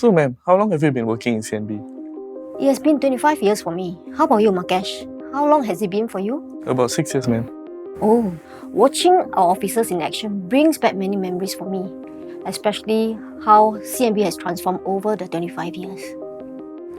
So ma'am, how long have you been working in CNB? It has been 25 years for me. How about you, Mukesh? How long has it been for you? About 6 years, ma'am. Oh, watching our officers in action brings back many memories for me, especially how CNB has transformed over the 25 years.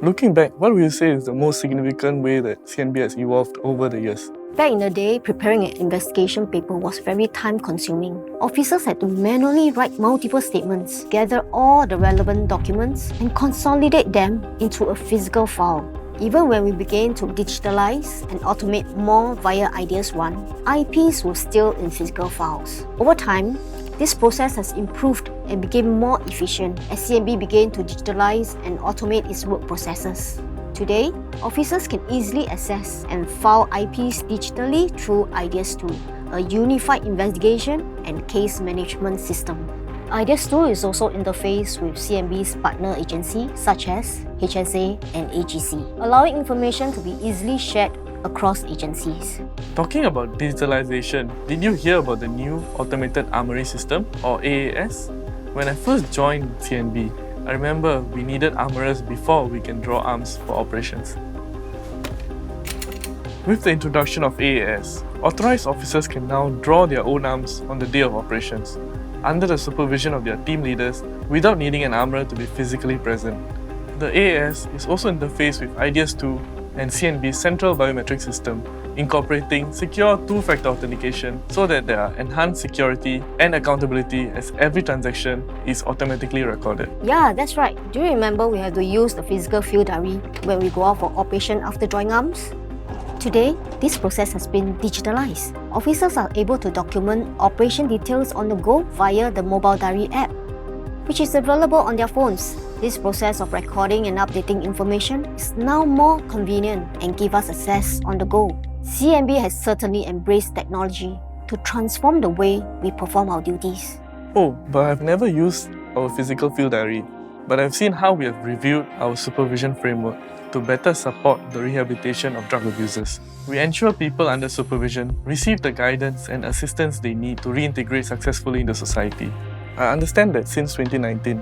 Looking back, what would you say is the most significant way that CNB has evolved over the years? Back in the day, preparing an investigation paper was very time-consuming. Officers had to manually write multiple statements, gather all the relevant documents, and consolidate them into a physical file. Even when we began to digitalize and automate more via Ideas One, IPs were still in physical files. Over time, this process has improved and became more efficient as CNB began to digitalize and automate its work processes. Today, officers can easily access and file IPs digitally through Ideas 2, a unified investigation and case management system. Ideas 2 is also interfaced with CNB's partner agencies such as HSA and AGC, allowing information to be easily shared across agencies. Talking about digitalization, did you hear about the new Automated Armory System or AAS? When I first joined CNB, I remember we needed armourers before we can draw arms for operations. With the introduction of AAS, authorised officers can now draw their own arms on the day of operations, under the supervision of their team leaders without needing an armourer to be physically present. The AAS is also interfaced with Ideas 2 and CNB's central biometric system, incorporating secure two-factor authentication so that there are enhanced security and accountability as every transaction is automatically recorded. Yeah, that's right. Do you remember we had to use the physical field diary when we go out for operation after drawing arms? Today, this process has been digitalized. Officers are able to document operation details on the go via the mobile diary app, which is available on their phones. This process of recording and updating information is now more convenient and gives us access on the go. CNB has certainly embraced technology to transform the way we perform our duties. Oh, but I've never used our physical field diary, but I've seen how we have reviewed our supervision framework to better support the rehabilitation of drug abusers. We ensure people under supervision receive the guidance and assistance they need to reintegrate successfully into society. I understand that since 2019,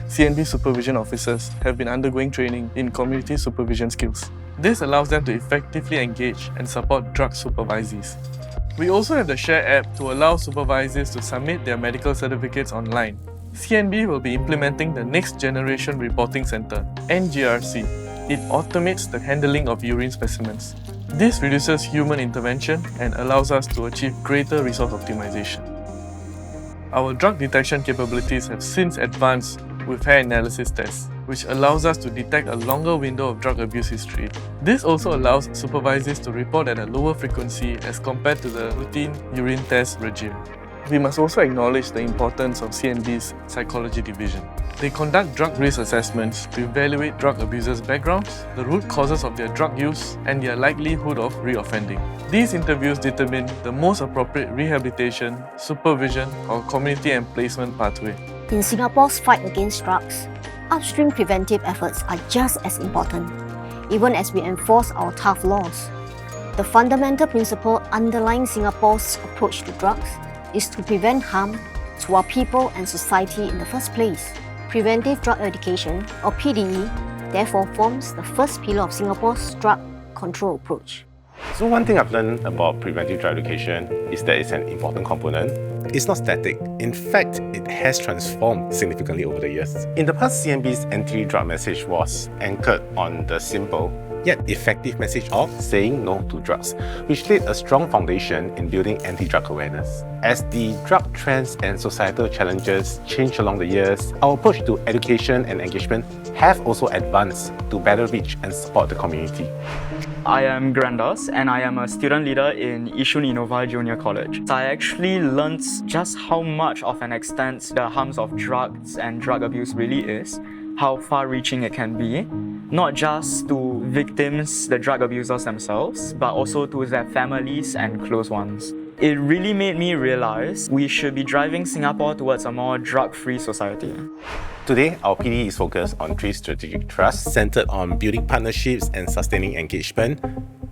CNB supervision officers have been undergoing training in community supervision skills. This allows them to effectively engage and support drug supervisees. We also have the Share app to allow supervisees to submit their medical certificates online. CNB will be implementing the Next Generation Reporting Center, NGRC. It automates the handling of urine specimens. This reduces human intervention and allows us to achieve greater resource optimization. Our drug detection capabilities have since advanced with hair analysis tests, which allows us to detect a longer window of drug abuse history. This also allows supervisors to report at a lower frequency as compared to the routine urine test regime. We must also acknowledge the importance of CNB's psychology division. They conduct drug risk assessments to evaluate drug abusers' backgrounds, the root causes of their drug use, and their likelihood of reoffending. These interviews determine the most appropriate rehabilitation, supervision, or community and placement pathway. In Singapore's fight against drugs, upstream preventive efforts are just as important, even as we enforce our tough laws. The fundamental principle underlying Singapore's approach to drugs is to prevent harm to our people and society in the first place. Preventive drug education, or PDE, therefore forms the first pillar of Singapore's drug control approach. So one thing I've learned about preventive drug education is that it's an important component. It's not static. In fact, it has transformed significantly over the years. In the past, CNB's anti-drug message was anchored on the simple yet effective message of saying no to drugs, which laid a strong foundation in building anti-drug awareness. As the drug trends and societal challenges change along the years, our approach to education and engagement have also advanced to better reach and support the community. I am Grandos and I am a student leader in Yishun Innova Junior College. So I actually learnt just how much of an extent the harms of drugs and drug abuse really is, how far-reaching it can be, not just to victims, the drug abusers themselves, but also to their families and close ones. It really made me realize we should be driving Singapore towards a more drug-free society. Today, our PD is focused on 3 strategic thrusts centered on building partnerships and sustaining engagement,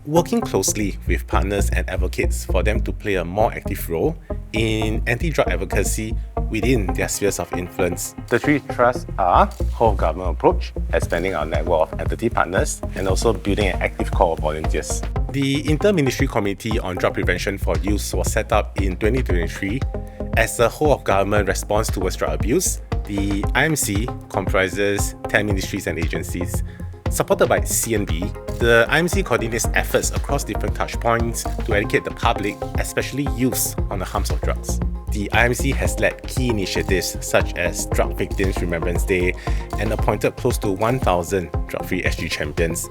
working closely with partners and advocates for them to play a more active role in anti-drug advocacy within their spheres of influence. The 3 thrusts are whole-of-government approach, expanding our network of entity partners, and also building an active core of volunteers. The Inter-Ministry Committee on Drug Prevention for Youth was set up in 2023 as a whole-of-government response towards drug abuse. The IMC comprises 10 ministries and agencies. Supported by CNB, the IMC coordinates efforts across different touchpoints to educate the public, especially youths, on the harms of drugs. The IMC has led key initiatives such as Drug Victims Remembrance Day and appointed close to 1,000 DrugFreeSG champions.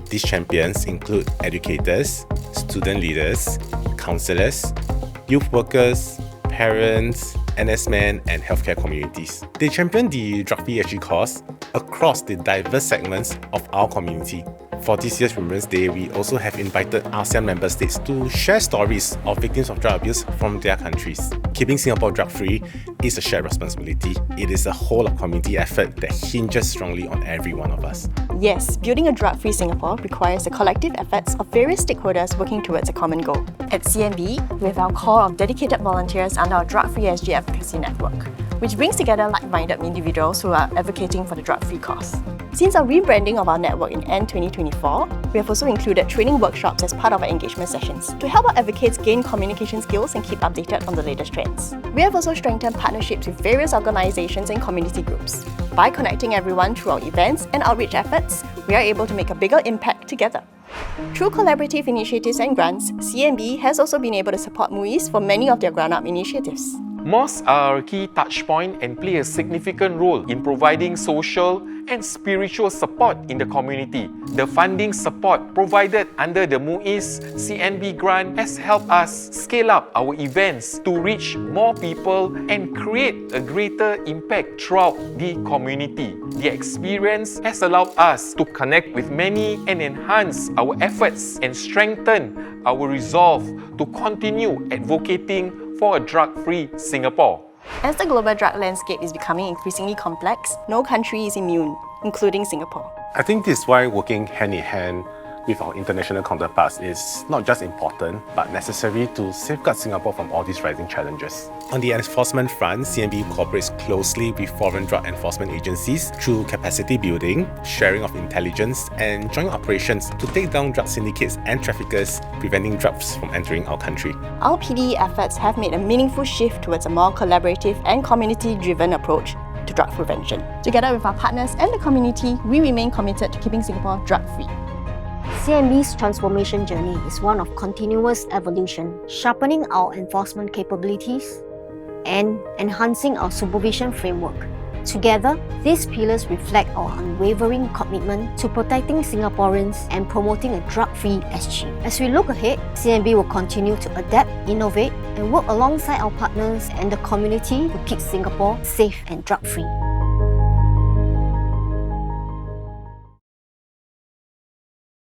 These champions include educators, student leaders, counsellors, youth workers, parents, NS men, and healthcare communities. They champion the DrugFreeSG cause across the diverse segments of our community. For this year's Remembrance Day, we also have invited ASEAN member states to share stories of victims of drug abuse from their countries. Keeping Singapore drug-free is a shared responsibility. It is a whole-of-community effort that hinges strongly on every one of us. Yes, building a drug-free Singapore requires the collective efforts of various stakeholders working towards a common goal. At CNB, we have our core of dedicated volunteers under our DrugFreeSG advocacy network, which brings together like-minded individuals who are advocating for the drug-free cause. Since our rebranding of our network in end 2024, we have also included training workshops as part of our engagement sessions to help our advocates gain communication skills and keep updated on the latest trends. We have also strengthened partnerships with various organizations and community groups. By connecting everyone through our events and outreach efforts, we are able to make a bigger impact together. Through collaborative initiatives and grants, CNB has also been able to support MUIS for many of their ground-up initiatives. Mosques are a key touchpoint and play a significant role in providing social and spiritual support in the community. The funding support provided under the MUIS CNB grant has helped us scale up our events to reach more people and create a greater impact throughout the community. The experience has allowed us to connect with many and enhance our efforts and strengthen our resolve to continue advocating for a drug-free Singapore. As the global drug landscape is becoming increasingly complex, no country is immune, including Singapore. I think this is why working hand in hand with our international counterparts is not just important, but necessary to safeguard Singapore from all these rising challenges. On the enforcement front, CNB cooperates closely with foreign drug enforcement agencies through capacity building, sharing of intelligence, and joint operations to take down drug syndicates and traffickers, preventing drugs from entering our country. Our PD efforts have made a meaningful shift towards a more collaborative and community-driven approach to drug prevention. Together with our partners and the community, we remain committed to keeping Singapore drug-free. CNB's transformation journey is one of continuous evolution, sharpening our enforcement capabilities and enhancing our supervision framework. Together, these pillars reflect our unwavering commitment to protecting Singaporeans and promoting a drug-free SG. As we look ahead, CNB will continue to adapt, innovate, and work alongside our partners and the community to keep Singapore safe and drug-free.